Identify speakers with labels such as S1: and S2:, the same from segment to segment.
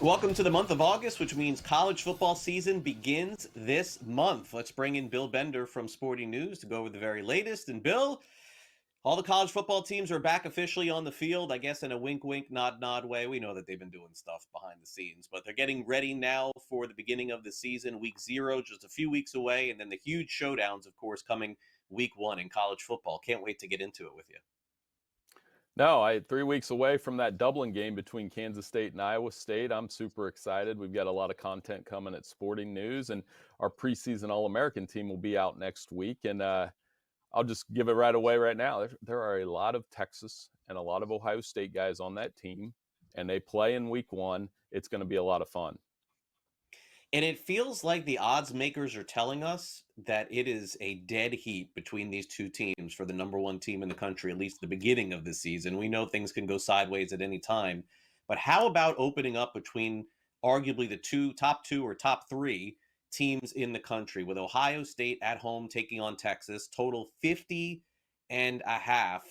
S1: Welcome to the month of August, which means college football season begins this month. Let's bring in Bill Bender from Sporting News to go over the very latest. And Bill, all the college football teams are back officially on the field, I guess in a wink, wink, nod, nod way. We know that they've been doing stuff behind the scenes, but they're getting ready now for the beginning of the season. Week 0, just a few weeks away. And then the huge showdowns, of course, coming week 1 in college football. Can't wait to get into it with you.
S2: No, 3 weeks away from that Dublin game between Kansas State and Iowa State. I'm super excited. We've got a lot of content coming at Sporting News, and our preseason All-American team will be out next week. And I'll just give it right away right now. There are a lot of Texas and a lot of Ohio State guys on that team, and they play in week 1. It's going to be a lot of fun.
S1: And it feels like the odds makers are telling us that it is a dead heat between these two teams for the number 1 team in the country, at least the beginning of the season. We know things can go sideways at any time. But how about opening up between arguably the top two or top 3 teams in the country, with Ohio State at home taking on Texas, total 50 and a half.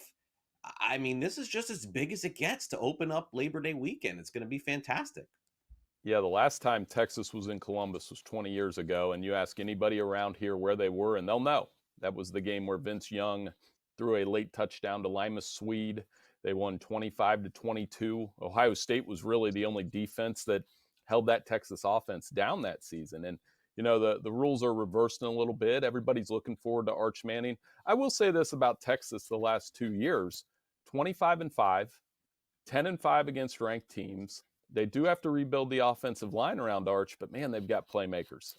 S1: I mean, this is just as big as it gets to open up Labor Day weekend. It's going to be fantastic.
S2: Yeah, the last time Texas was in Columbus was 20 years ago, and you ask anybody around here where they were, and they'll know. That was the game where Vince Young threw a late touchdown to Limas Swede. They won 25-22. Ohio State was really the only defense that held that Texas offense down that season. And, you know, the rules are reversed in a little bit. Everybody's looking forward to Arch Manning. I will say this about Texas the last 2 years, 25-5, 10-5 against ranked teams. They do have to rebuild the offensive line around Arch, but man, they've got playmakers.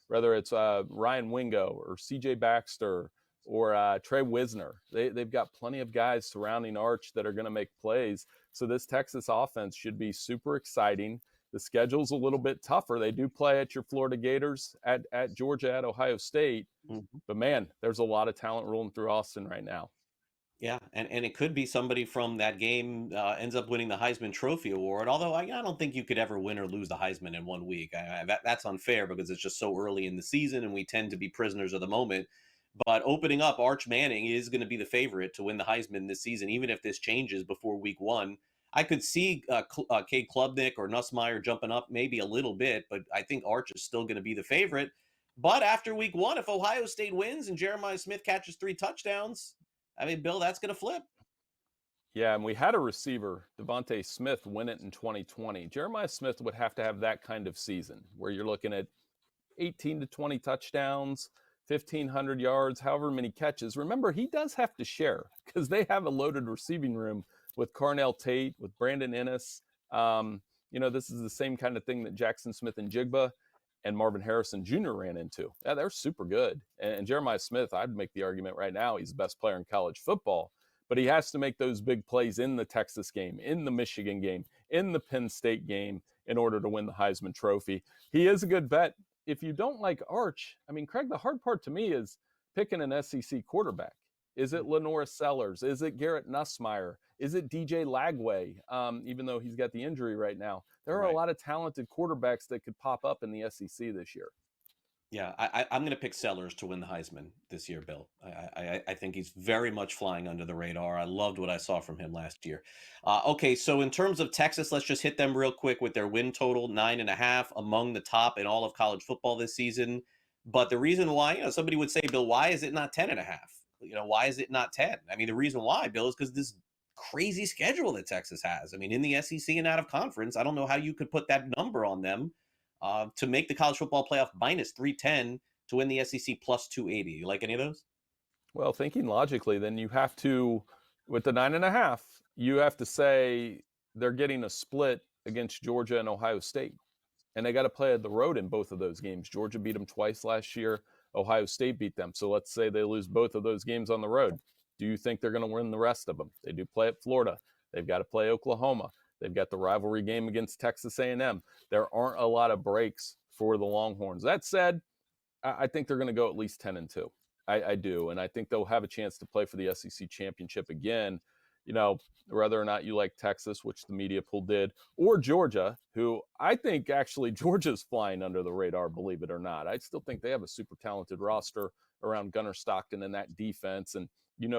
S2: Whether it's Ryan Wingo or C.J. Baxter or Trey Wisner, they've got plenty of guys surrounding Arch that are going to make plays. So this Texas offense should be super exciting. The schedule's a little bit tougher. They do play at your Florida Gators, at Georgia, at Ohio State. Mm-hmm. But man, there's a lot of talent rolling through Austin right now.
S1: Yeah, and it could be somebody from that game ends up winning the Heisman Trophy award, although I don't think you could ever win or lose the Heisman in 1 week. That's unfair because it's just so early in the season and we tend to be prisoners of the moment. But opening up, Arch Manning is going to be the favorite to win the Heisman this season, even if this changes before week 1. I could see Cade Klubnik or Nussmeier jumping up maybe a little bit, but I think Arch is still going to be the favorite. But after week 1, if Ohio State wins and Jeremiah Smith catches 3 touchdowns, I mean, Bill, that's going to flip.
S2: Yeah, and we had a receiver, Devontae Smith, win it in 2020. Jeremiah Smith would have to have that kind of season where you're looking at 18 to 20 touchdowns, 1,500 yards, however many catches. Remember, he does have to share because they have a loaded receiving room with Carnell Tate, with Brandon Ennis. This is the same kind of thing that Jackson Smith and Jigba and Marvin Harrison Jr. ran into. Yeah, they're super good. And Jeremiah Smith, I'd make the argument right now, he's the best player in college football. But he has to make those big plays in the Texas game, in the Michigan game, in the Penn State game in order to win the Heisman Trophy. He is a good bet. If you don't like Arch, I mean, Craig, the hard part to me is picking an SEC quarterback. Is it Lenora Sellers? Is it Garrett Nussmeier? Is it DJ Lagway, even though he's got the injury right now? There are a lot of talented quarterbacks that could pop up in the SEC this year.
S1: Yeah, I'm going to pick Sellers to win the Heisman this year, Bill. I think he's very much flying under the radar. I loved what I saw from him last year. Okay, so in terms of Texas, let's just hit them real quick with their win total, 9.5, among the top in all of college football this season. But the reason why, somebody would say, Bill, why is it not 10.5? Why is it not 10? I mean, the reason why, Bill, is because this crazy schedule that Texas has. I mean, in the SEC and out of conference, I don't know how you could put that number on them to make the college football playoff minus 310 to win the SEC plus 280. You like any of those?
S2: Well, thinking logically, then you have to, with the 9.5, you have to say they're getting a split against Georgia and Ohio State. And they got to play at the road in both of those games. Georgia beat them twice last year. Ohio State beat them. So let's say they lose both of those games on the road. Do you think they're going to win the rest of them? They do play at Florida. They've got to play Oklahoma. They've got the rivalry game against Texas A&M. There aren't a lot of breaks for the Longhorns. That said, I think they're going to go at least 10-2. I do. And I think they'll have a chance to play for the SEC championship again. Whether or not you like Texas, which the media pool did, or Georgia, who I think actually Georgia's flying under the radar, believe it or not. I still think they have a super talented roster around Gunnar Stockton and that defense. And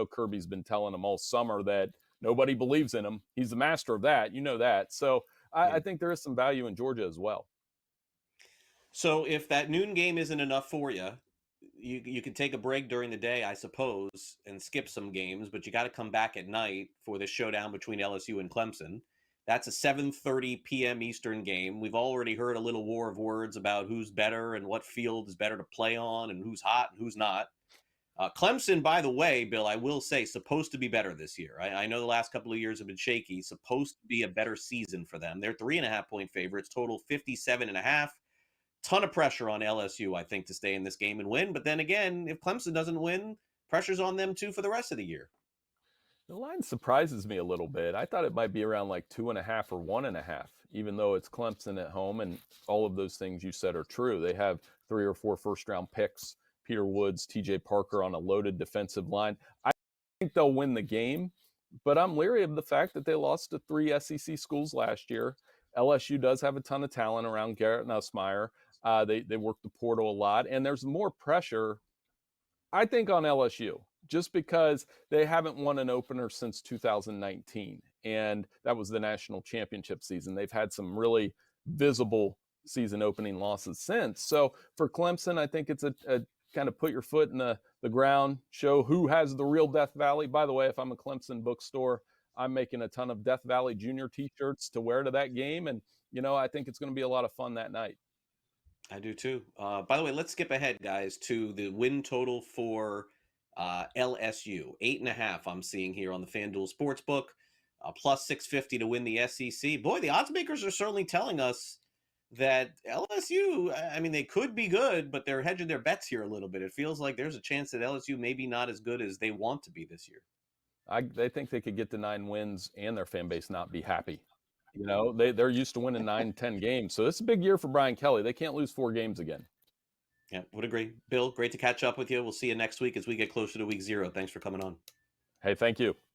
S2: Kirby's been telling them all summer that nobody believes in him. He's the master of that. You know that. So I think there is some value in Georgia as well.
S1: So if that noon game isn't enough for you, you can take a break during the day, I suppose, and skip some games, but you got to come back at night for the showdown between LSU and Clemson. That's a 7:30 p.m. Eastern game. We've already heard a little war of words about who's better and what field is better to play on and who's hot and who's not. Clemson, by the way, Bill, I will say, supposed to be better this year. I know the last couple of years have been shaky. Supposed to be a better season for them. They're 3.5 point favorites, total 57.5. Ton of pressure on LSU, I think, to stay in this game and win. But then again, if Clemson doesn't win, pressure's on them too for the rest of the year.
S2: The line surprises me a little bit. I thought it might be around like 2.5 or 1.5, even though it's Clemson at home, and all of those things you said are true. They have 3 or 4 first-round picks, Peter Woods, TJ Parker on a loaded defensive line. I think they'll win the game, but I'm leery of the fact that they lost to 3 SEC schools last year. LSU does have a ton of talent around Garrett Nussmeier. They work the portal a lot, and there's more pressure, I think, on LSU, just because they haven't won an opener since 2019, and that was the national championship season. They've had some really visible season opening losses since. So for Clemson, I think it's a kind of put your foot in the ground, show who has the real Death Valley. By the way, if I'm a Clemson bookstore, I'm making a ton of Death Valley Junior t-shirts to wear to that game, and I think it's going to be a lot of fun that night.
S1: I do too. By the way, let's skip ahead, guys, to the win total for LSU. 8.5, I'm seeing here on the FanDuel Sportsbook. Plus 650 to win the SEC. Boy, the odds makers are certainly telling us that LSU, I mean, they could be good, but they're hedging their bets here a little bit. It feels like there's a chance that LSU may be not as good as they want to be this year.
S2: They think they could get to 9 wins and their fan base not be happy. They're used to winning 9, 10 games. So it's a big year for Brian Kelly. They can't lose 4 games again.
S1: Yeah, would agree. Bill, great to catch up with you. We'll see you next week as we get closer to week 0. Thanks for coming on.
S2: Hey, thank you.